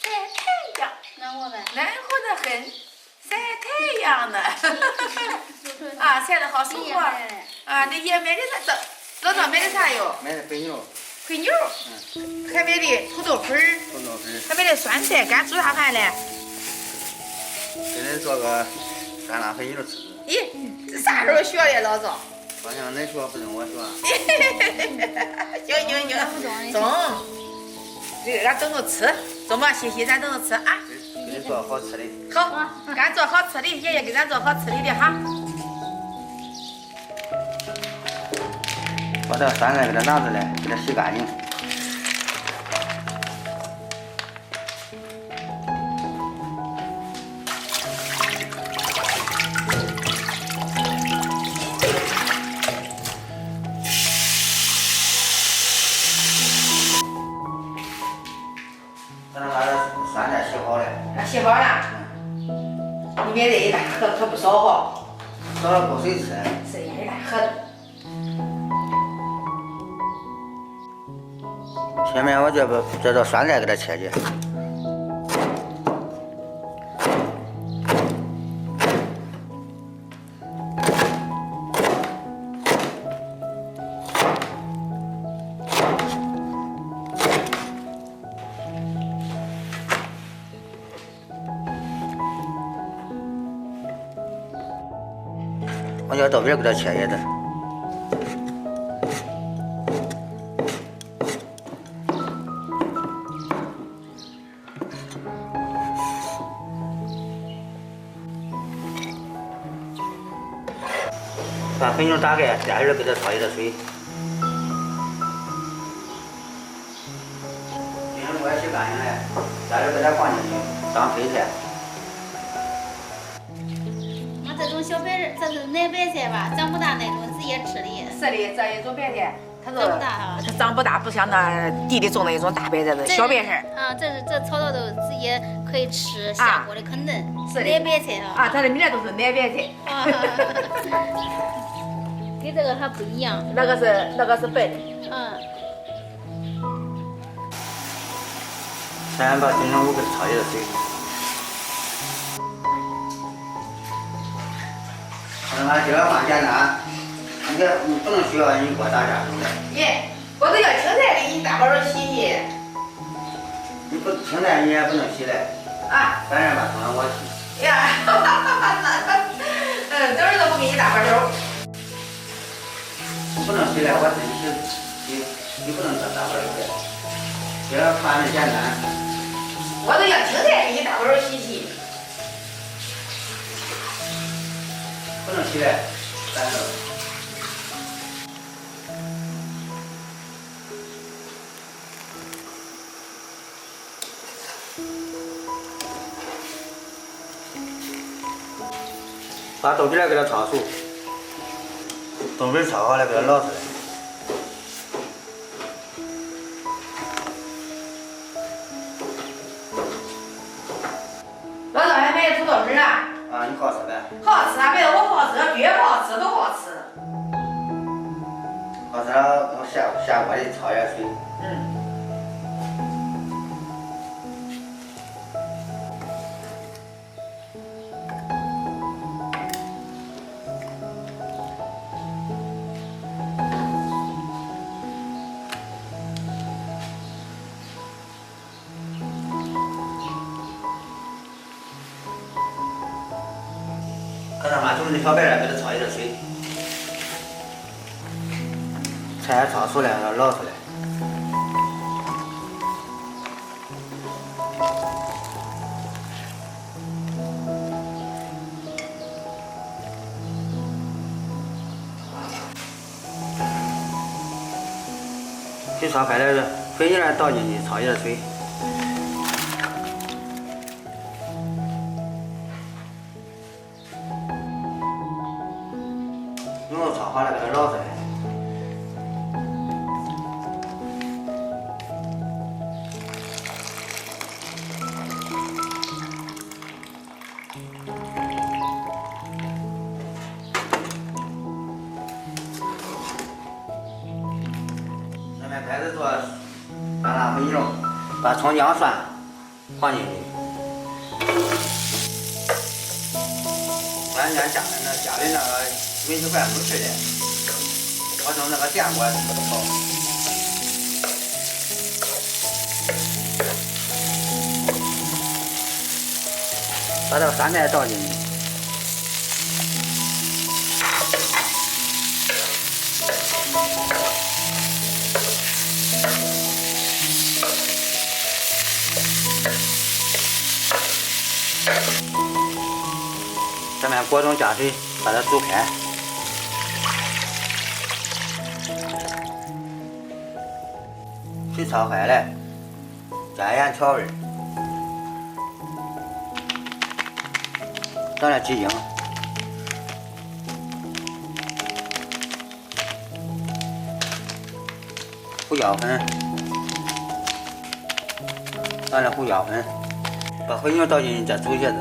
晒太阳，暖和呗。暖和得很，晒太阳呢。啊，晒得好舒服啊！啊，那爷买的啥？老早买的啥哟？买的肥牛。肥牛。还买的土豆粉儿。土豆粉。还买的酸菜，干煮啥饭嘞？给恁做个酸辣肥牛吃。咦，这啥时候学的老早？好像恁说不中，我说。行，中。这个俺等着吃，中吧，西西，咱等着吃啊。给你做好吃的。好，给俺做好吃的，爷爷给咱做好吃的的哈。把这酸菜给它拿出来，给它洗干净。咱把这酸菜洗好了。洗好了。里面这一大盒可不少哈。少了够谁吃？是一大盒子。前面我这不这酸菜给它切去。我叫豆皮给它切一点。把肥牛打开，加热给它焯一点水。肥牛锅洗干净了，加热给它放进去当配菜。那这种小白，这是奶白菜吧？长不大那种，直接吃的。是的，这一种白菜，它长不大哈。它长不大，不像那地里种的一种大白菜子，小白菜。啊，这炒到都直接可以吃，下锅的很嫩。是的。奶白菜啊。啊，它的名都是奶白菜。跟这个还不一样。那个是白的。先把金针菇给焯一点水。把这个放简单，你不能需要你锅打架，对不对？耶，我都要青菜给你大包儿洗洗。你不青菜你也不能洗嘞。啊。反正把汤我洗。呀，等会儿都不给你大包儿。不能洗嘞，我自己洗，你不能做大包儿洗。这个饭的简单。我都要青菜给你大包儿洗洗。不能洗嘞，咱这。把豆皮儿给它焯熟，豆皮儿焯好了给它捞出来。老早还买的土豆粉啊？啊，你好吃呗？好吃啊，买的我好吃，绝好吃，都好吃。好吃了，我下锅里焯一点水。搁那把准备的小白菜给它焯一点水，菜焯熟了要捞出来。水焯开了，肥牛倒进去焯一点水。牛肉焯好了，给它捞出来。下面开始做酸辣肥牛，把葱姜蒜放进去。咱家家里那个焖鸡饭不吃的，我用那个电锅炒。把这个酸菜倒进去。下面锅中加水，把它煮开。水炒开了，加盐调味，倒点鸡精，胡椒粉，倒点胡椒粉，把肥牛倒进去，再煮一下子。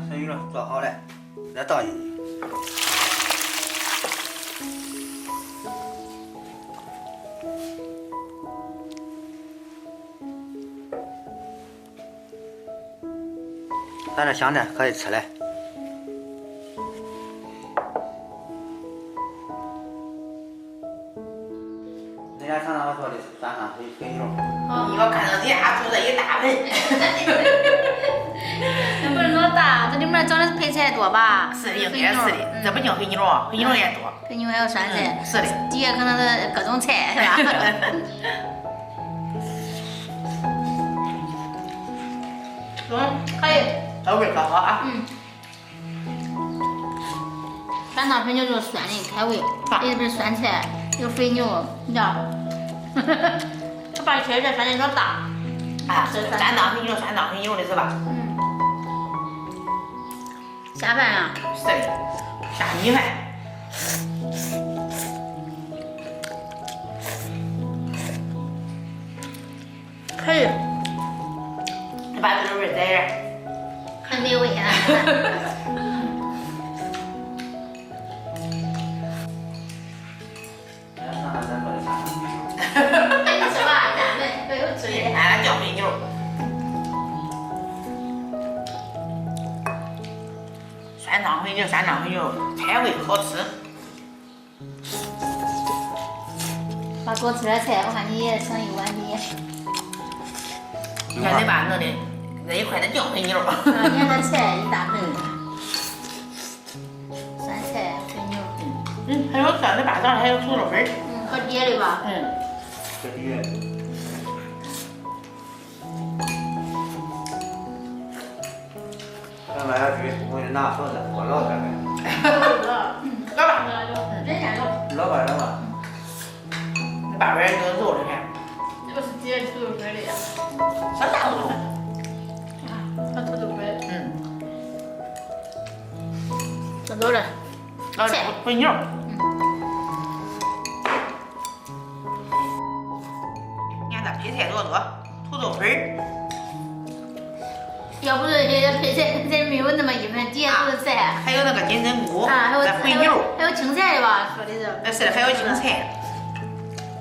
肥牛做好了，再倒进去。咱这香菜可以吃了。人家尝尝我做的酸汤肥牛。你要看到底下煮这一大盆。那不是那么大，这里面整的配菜多吧？是的，应该是的。这不净肥牛，肥牛也多。肥牛还有酸菜。是的。底下可能是各种菜，是吧？可以。这味可好啊。酸汤肥牛就是酸的开胃，里边酸菜有肥牛，你知道？我把确实酸菜有点大。啊，酸汤肥牛的是吧？下饭啊？是的，下米饭。可以。你把这个味在这儿。很美味啊！赶紧吃吧，咱们都有吃的。俺叫肥牛。酸汤肥牛，开胃好吃。把多吃点菜，我看你也省一碗米。你看你爸弄的那一块的酱肥牛。你看这菜一大盆，酸菜肥牛。还有这你爸早上还有土豆粉。和碟的吧？和碟。咱买下去，我就拿勺子我捞下来。老爸，人家有。老爸。你爸这有肉的看。这个是碟土豆粉的呀。啥大土豆？和土豆粉。这都是。菜肥牛。你看这配菜多，土豆粉。要不是这些配菜没有那么一份，底下都是菜。还有那个金针菇，这肥牛，还有青菜的吧？说的是。是的，还有青菜。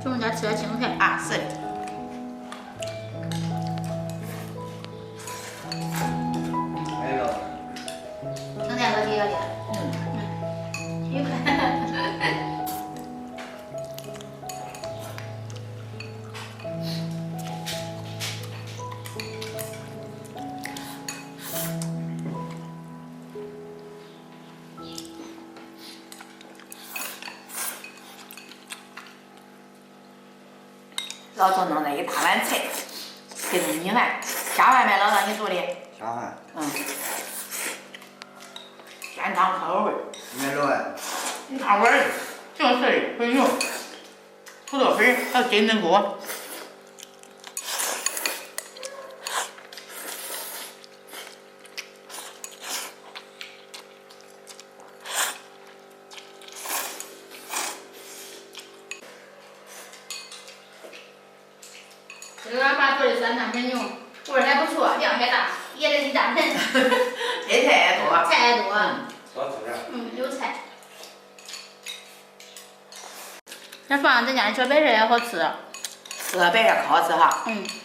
中间吃点青菜。啊，是的。还有。青菜和底下的。一块。老周弄那一大碗菜，给这米饭，下饭没？老张你做的？下饭。酸汤可有味。没肉啊。你看我儿子，就是的，肥牛，土豆粉还有金针菇。这个俺爸做的酸汤肥牛，味儿还不错，量还大，也得一大盆。配菜也多。菜也多。多吃点。有菜。那放在家里小白菜也好吃。白菜可好吃哈。嗯。